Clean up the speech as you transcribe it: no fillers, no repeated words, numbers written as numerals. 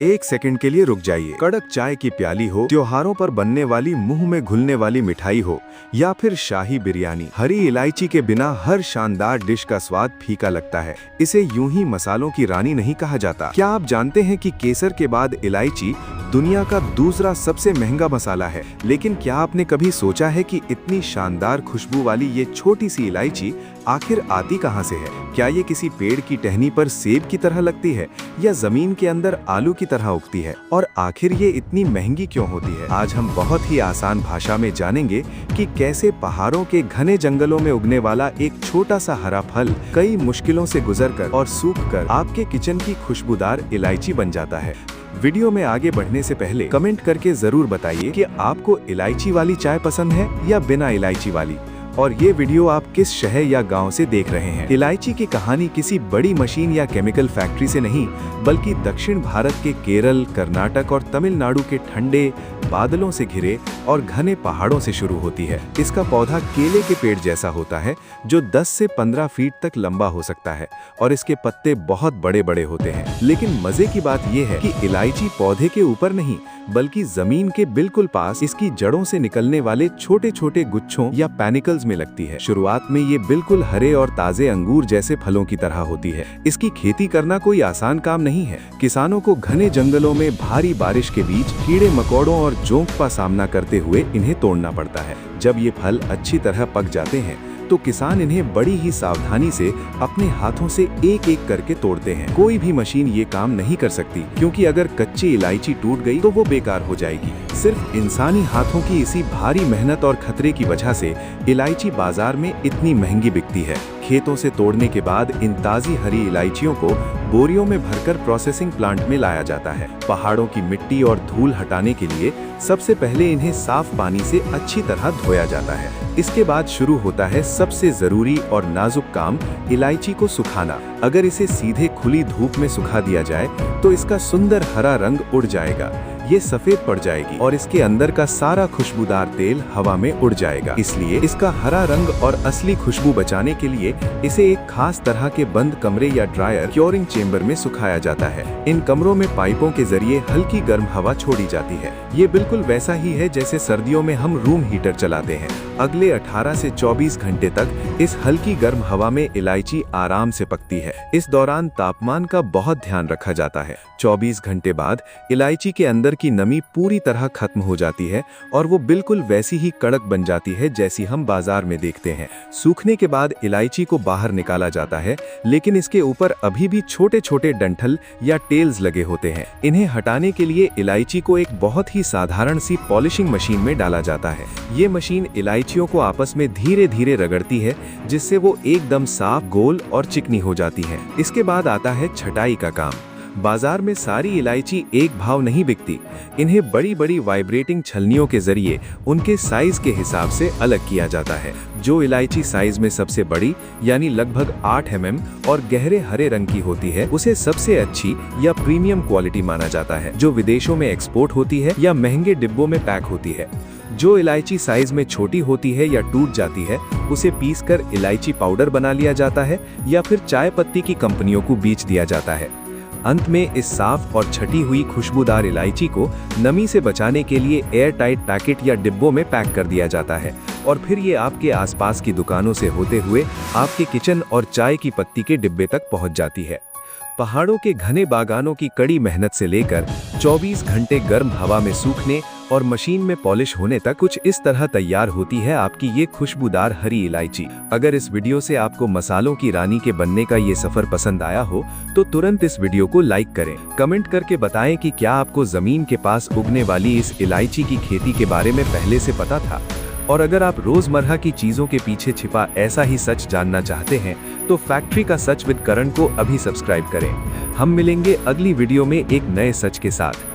एक सेकंड के लिए रुक जाइए। कड़क चाय की प्याली हो, त्योहारों पर बनने वाली मुंह में घुलने वाली मिठाई हो, या फिर शाही बिरयानी, हरी इलायची के बिना हर शानदार डिश का स्वाद फीका लगता है। इसे यूं ही मसालों की रानी नहीं कहा जाता। क्या आप जानते हैं कि केसर के बाद इलायची दुनिया का दूसरा सबसे महंगा मसाला है? लेकिन क्या आपने कभी सोचा है कि इतनी शानदार खुशबू वाली ये छोटी सी इलायची आखिर आती कहां से है? क्या ये किसी पेड़ की टहनी पर सेब की तरह लगती है, या जमीन के अंदर आलू की तरह उगती है? और आखिर ये इतनी महंगी क्यों होती है? आज हम बहुत ही आसान भाषा में जानेंगे कि कैसे पहाड़ों के घने जंगलों में उगने वाला एक छोटा सा हरा फल कई मुश्किलों से गुजरकर और सूखकर आपके किचन की खुशबूदार इलायची बन जाता है। वीडियो में आगे बढ़ने से पहले कमेंट करके जरूर बताइए कि आपको इलायची वाली चाय पसंद है या बिना इलायची वाली, और ये वीडियो आप किस शहर या गांव से देख रहे हैं। इलायची की कहानी किसी बड़ी मशीन या केमिकल फैक्ट्री से नहीं, बल्कि दक्षिण भारत के केरल, कर्नाटक और तमिलनाडु के ठंडे बादलों से घिरे और घने पहाड़ों से शुरू होती है। इसका पौधा केले के पेड़ जैसा होता है, जो 10 से 15 फीट तक लंबा हो सकता है, और इसके पत्ते बहुत बड़े बड़े होते हैं। लेकिन मजे की बात यह है कि इलायची पौधे के ऊपर नहीं, बल्कि जमीन के बिल्कुल पास इसकी जड़ों से निकलने वाले छोटे छोटे गुच्छों या पैनिकल्स में लगती है। शुरुआत में ये बिल्कुल हरे और ताजे अंगूर जैसे फलों की तरह होती है। इसकी खेती करना कोई आसान काम नहीं है। किसानों को घने जंगलों में भारी बारिश के बीच कीड़े मकोड़ों और जोंक का सामना करते हुए इन्हें तोड़ना पड़ता है। जब ये फल अच्छी तरह पक जाते हैं तो किसान इन्हें बड़ी ही सावधानी से अपने हाथों से एक एक करके तोड़ते हैं। कोई भी मशीन ये काम नहीं कर सकती, क्योंकि अगर कच्ची इलायची टूट गई तो वो बेकार हो जाएगी। सिर्फ इंसानी हाथों की इसी भारी मेहनत और खतरे की वजह से इलायची बाजार में इतनी महंगी बिकती है। खेतों से तोड़ने के बाद इन ताजी हरी इलायचियों को बोरियों में भरकर प्रोसेसिंग प्लांट में लाया जाता है। पहाड़ों की मिट्टी और धूल हटाने के लिए सबसे पहले इन्हें साफ पानी से अच्छी तरह धोया जाता है। इसके बाद शुरू होता है सबसे जरूरी और नाजुक काम, इलायची को सुखाना। अगर इसे सीधे खुली धूप में सुखा दिया जाए तो इसका सुंदर हरा रंग उड़ जाएगा, ये सफेद पड़ जाएगी और इसके अंदर का सारा खुशबूदार तेल हवा में उड़ जाएगा। इसलिए इसका हरा रंग और असली खुशबू बचाने के लिए इसे एक खास तरह के बंद कमरे या ड्रायर क्योरिंग चेंबर में सुखाया जाता है। इन कमरों में पाइपों के जरिए हल्की गर्म हवा छोड़ी जाती है। ये बिल्कुल वैसा ही है जैसे सर्दियों में हम रूम हीटर चलाते हैं। अगले 18 से 24 घंटे तक इस हल्की गर्म हवा में इलायची आराम से पकती है। इस दौरान तापमान का बहुत ध्यान रखा जाता है। 24 घंटे बाद इलायची के अंदर की नमी पूरी तरह खत्म हो जाती है और वो बिल्कुल वैसी ही कड़क बन जाती है जैसी हम बाजार में देखते हैं। सूखने के बाद इलायची को बाहर निकाला जाता है, लेकिन इसके ऊपर अभी भी छोटे छोटे डंठल या टेल्स लगे होते हैं। इन्हें हटाने के लिए इलायची को एक बहुत ही साधारण सी पॉलिशिंग मशीन में डाला जाता है। ये मशीन इलायचियों को आपस में धीरे धीरे रगड़ती है, जिससे वो एकदम साफ, गोल और चिकनी हो जाती है। इसके बाद आता है छटाई का काम। बाजार में सारी इलायची एक भाव नहीं बिकती। इन्हें बड़ी बड़ी वाइब्रेटिंग छलनियों के जरिए उनके साइज के हिसाब से अलग किया जाता है। जो इलायची साइज में सबसे बड़ी यानी लगभग 8 mm और गहरे हरे रंग की होती है, उसे सबसे अच्छी या प्रीमियम क्वालिटी माना जाता है, जो विदेशों में एक्सपोर्ट होती है या महंगे डिब्बों में पैक होती है। जो इलायची साइज में छोटी होती है या टूट जाती है, उसे पीसकर इलायची पाउडर बना लिया जाता है या फिर चाय पत्ती की कंपनियों को बेच दिया जाता है। अंत में इस साफ और छटी हुई खुशबूदार इलायची को नमी से बचाने के लिए एयर टाइट पैकेट या डिब्बों में पैक कर दिया जाता है, और फिर ये आपके आसपास की दुकानों से होते हुए आपके किचन और चाय की पत्ती के डिब्बे तक पहुंच जाती है। पहाड़ों के घने बागानों की कड़ी मेहनत से लेकर 24 घंटे गर्म हवा में सूखने और मशीन में पॉलिश होने तक कुछ इस तरह तैयार होती है आपकी ये खुशबूदार हरी इलायची। अगर इस वीडियो से आपको मसालों की रानी के बनने का ये सफर पसंद आया हो तो तुरंत इस वीडियो को लाइक करें। कमेंट करके बताएं कि क्या आपको जमीन के पास उगने वाली इस इलायची की खेती के बारे में पहले से पता था। और अगर आप रोजमर्रा की चीजों के पीछे छिपा ऐसा ही सच जानना चाहते हैं तो फैक्ट्री का सच विद करण को अभी सब्सक्राइब करें। हम मिलेंगे अगली वीडियो में एक नए सच के साथ।